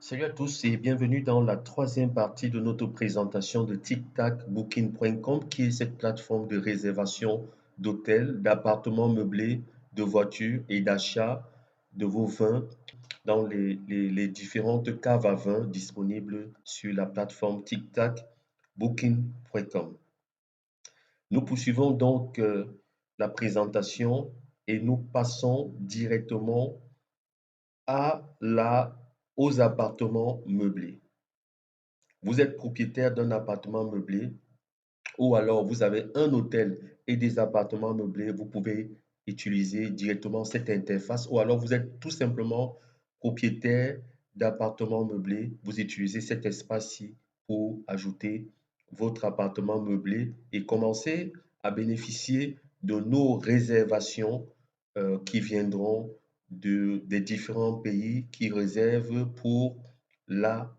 Salut à tous et bienvenue dans la troisième partie de notre présentation de TicTacBooking.com, qui est cette plateforme de réservation d'hôtels, d'appartements meublés, de voitures et d'achat de vos vins dans les différentes caves à vin disponibles sur la plateforme TicTacBooking.com. Nous poursuivons donc la présentation et nous passons directement aux appartements meublés. Vous êtes propriétaire d'un appartement meublé ou alors vous avez un hôtel et des appartements meublés, vous pouvez utiliser directement cette interface ou alors vous êtes tout simplement propriétaire d'appartements meublés, vous utilisez cet espace-ci pour ajouter votre appartement meublé et commencer à bénéficier de nos réservations qui viendront des différents pays qui réservent pour la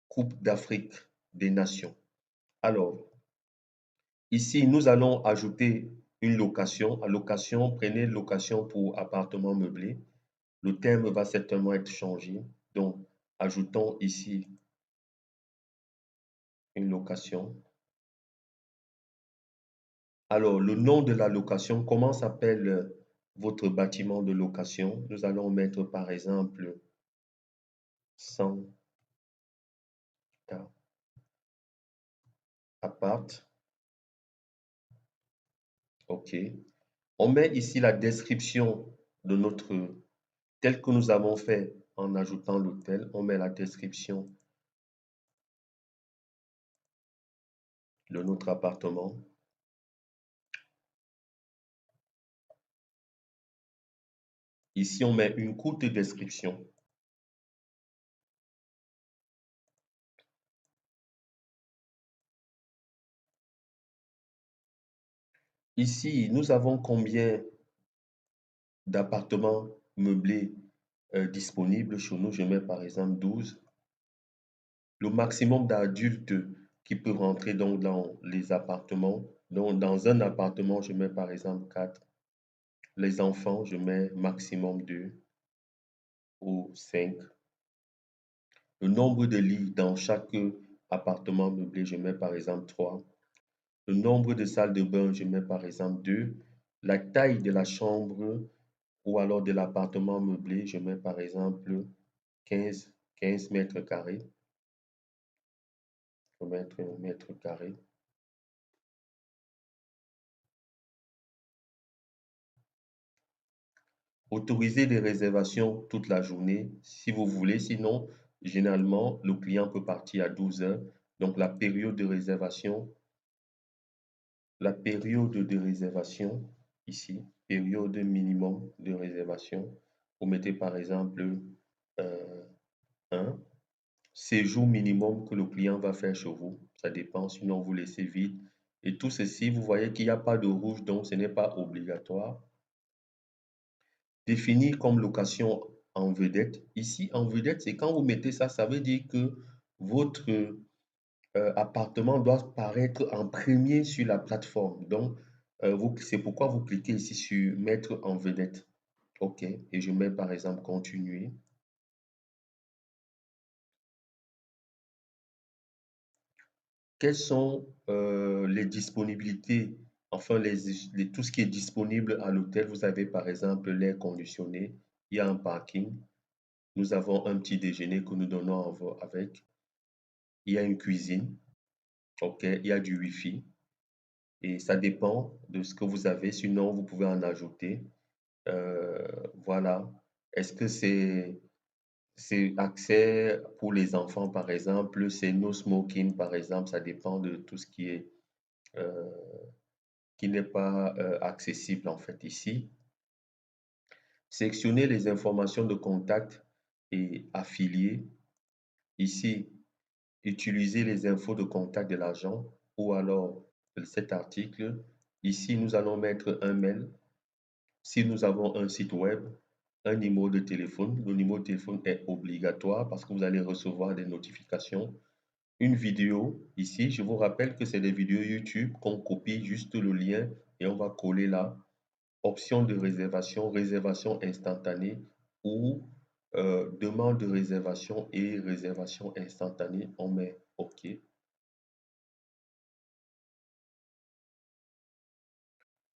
Coupe d'Afrique des Nations. Alors, ici, nous allons ajouter une location. À location, prenez location pour appartement meublé. Le terme va certainement être changé. Donc, ajoutons ici une location. Alors, le nom de la location, comment s'appelle votre bâtiment de location? Nous allons mettre par exemple 100 appart. OK. On met ici la description de notre, tel que nous avons fait en ajoutant l'hôtel. On met la description de notre appartement. Ici, on met une courte description. Ici, nous avons combien d'appartements meublés disponibles chez nous? Je mets par exemple 12. Le maximum d'adultes qui peuvent rentrer donc dans les appartements. Donc, dans un appartement, je mets par exemple 4. Les enfants, je mets maximum 2 ou 5. Le nombre de lits dans chaque appartement meublé, je mets par exemple 3. Le nombre de salles de bain, je mets par exemple 2. La taille de la chambre ou alors de l'appartement meublé, je mets par exemple 15 mètres carrés. Je vais mettre mètres carrés. Autoriser les réservations toute la journée si vous voulez. Sinon, généralement, le client peut partir à 12 heures. Donc, la période de réservation, ici, période minimum de réservation, vous mettez par exemple 1. Séjour minimum que le client va faire chez vous, ça dépend, sinon vous laissez vide. Et tout ceci, vous voyez qu'il n'y a pas de rouge, donc ce n'est pas obligatoire. Définir comme location en vedette. Ici, en vedette, c'est quand vous mettez ça, ça veut dire que votre appartement doit paraître en premier sur la plateforme. Donc, c'est pourquoi vous cliquez ici sur mettre en vedette. OK. Et je mets par exemple continuer. Quelles sont les disponibilités, enfin tout ce qui est disponible à l'hôtel? Vous avez par exemple l'air conditionné, il y a un parking, nous avons un petit déjeuner que nous donnons avec, il y a une cuisine, ok, il y a du Wi-Fi et ça dépend de ce que vous avez, sinon vous pouvez en ajouter. Voilà. Est-ce que c'est accès pour les enfants par exemple, c'est no smoking par exemple, ça dépend de tout ce euh, qui n'est pas accessible en fait ici. Sélectionnez les informations de contact et affiliés. Ici, utilisez les infos de contact de l'agent ou alors cet article. Ici, nous allons mettre un mail. Si nous avons un site web, un numéro de téléphone. Le numéro de téléphone est obligatoire parce que vous allez recevoir des notifications. Une vidéo, ici, je vous rappelle que c'est des vidéos YouTube qu'on copie juste le lien et on va coller là. Option de réservation, réservation instantanée ou demande de réservation et réservation instantanée, on met OK.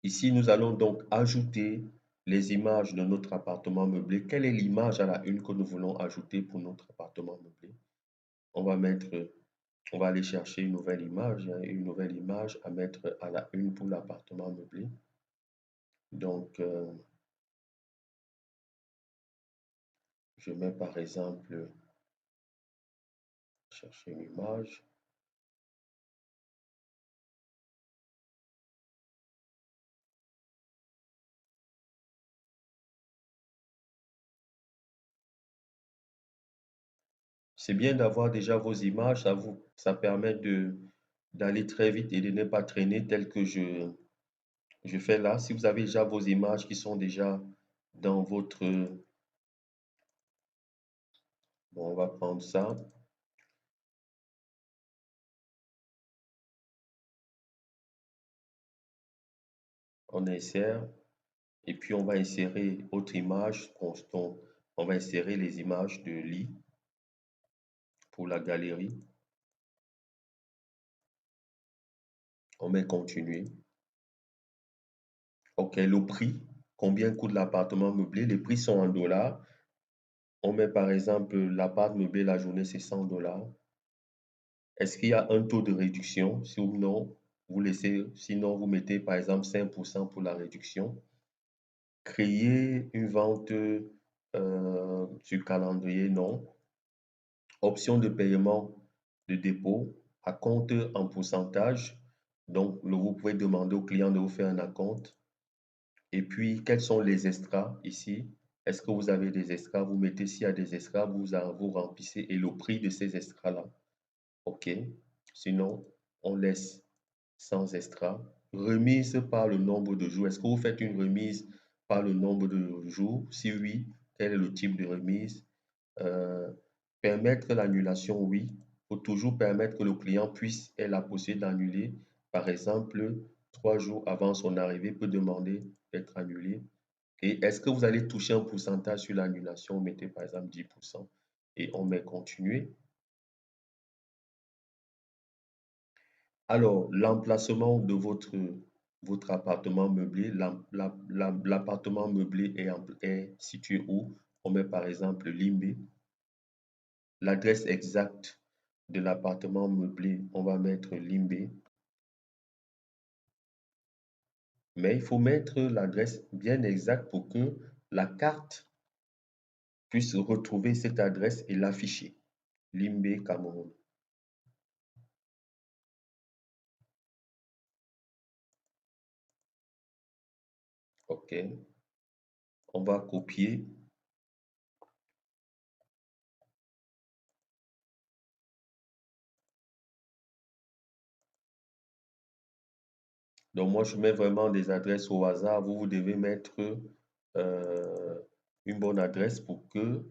Ici, nous allons donc ajouter les images de notre appartement meublé. Quelle est l'image à la une que nous voulons ajouter pour notre appartement meublé? On va mettre, on va aller chercher une nouvelle image, hein, une nouvelle image à mettre à la une pour l'appartement meublé. Donc, je mets par exemple, chercher une image. C'est bien d'avoir déjà vos images, ça permet d'aller très vite et de ne pas traîner tel que je fais là. Si vous avez déjà vos images qui sont déjà dans votre... Bon, on va prendre ça. On insère. Et puis, on va insérer autre image. On va insérer les images de lit pour la galerie. On met continuer. OK, le prix. Combien coûte l'appartement meublé? Les prix sont en dollars. On met par exemple l'appart meublé la journée, c'est 100 $. Est-ce qu'il y a un taux de réduction? Si ou non, vous laissez, sinon vous mettez par exemple 5% pour la réduction. Créer une vente sur calendrier, non. Option de paiement de dépôt, à compte en pourcentage. Donc, vous pouvez demander au client de vous faire un acompte. Et puis, quels sont les extras ici? Est-ce que vous avez des extras? Vous mettez s'il y a des extras, vous remplissez et le prix de ces extras-là. OK. Sinon, on laisse sans extra. Remise par le nombre de jours. Est-ce que vous faites une remise par le nombre de jours? Si oui, quel est le type de remise? Euh, Permettre l'annulation, oui. Il faut toujours permettre que le client puisse ait la possibilité d'annuler. Par exemple, 3 jours avant son arrivée, il peut demander d'être annulé. Et est-ce que vous allez toucher un pourcentage sur l'annulation? Mettez par exemple 10% et on met continuer. Alors, l'emplacement de votre appartement meublé, l'appartement meublé est situé où? On met par exemple Limbé. L'adresse exacte de l'appartement meublé, on va mettre Limbé. Mais il faut mettre l'adresse bien exacte pour que la carte puisse retrouver cette adresse et l'afficher. Limbé, Cameroun. OK. On va copier. Donc, moi, je mets vraiment des adresses au hasard. Vous devez mettre euh, une bonne adresse pour que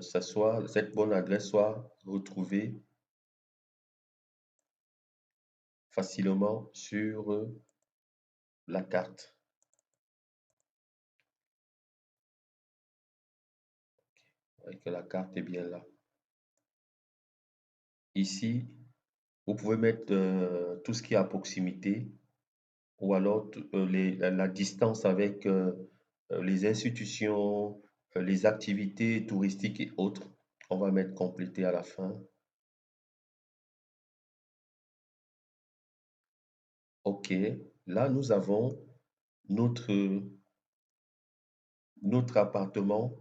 cette bonne adresse soit retrouvée facilement sur la carte. Et que la carte est bien là. Ici, vous pouvez mettre tout ce qui est à proximité ou alors la distance avec les institutions, les activités touristiques et autres. On va mettre complété à la fin. OK. Là, nous avons notre, notre appartement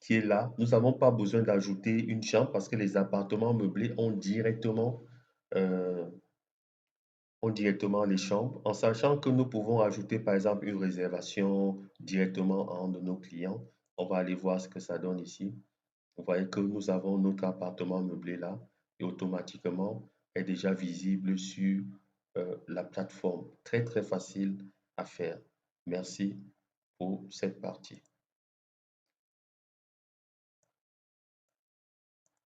qui est là. Nous n'avons pas besoin d'ajouter une chambre parce que les appartements meublés euh, ont directement les chambres, en sachant que nous pouvons ajouter par exemple une réservation directement à un de nos clients. On va aller voir ce que ça donne ici. Vous voyez que nous avons notre appartement meublé là et automatiquement est déjà visible sur la plateforme. Très très facile à faire. Merci pour cette partie.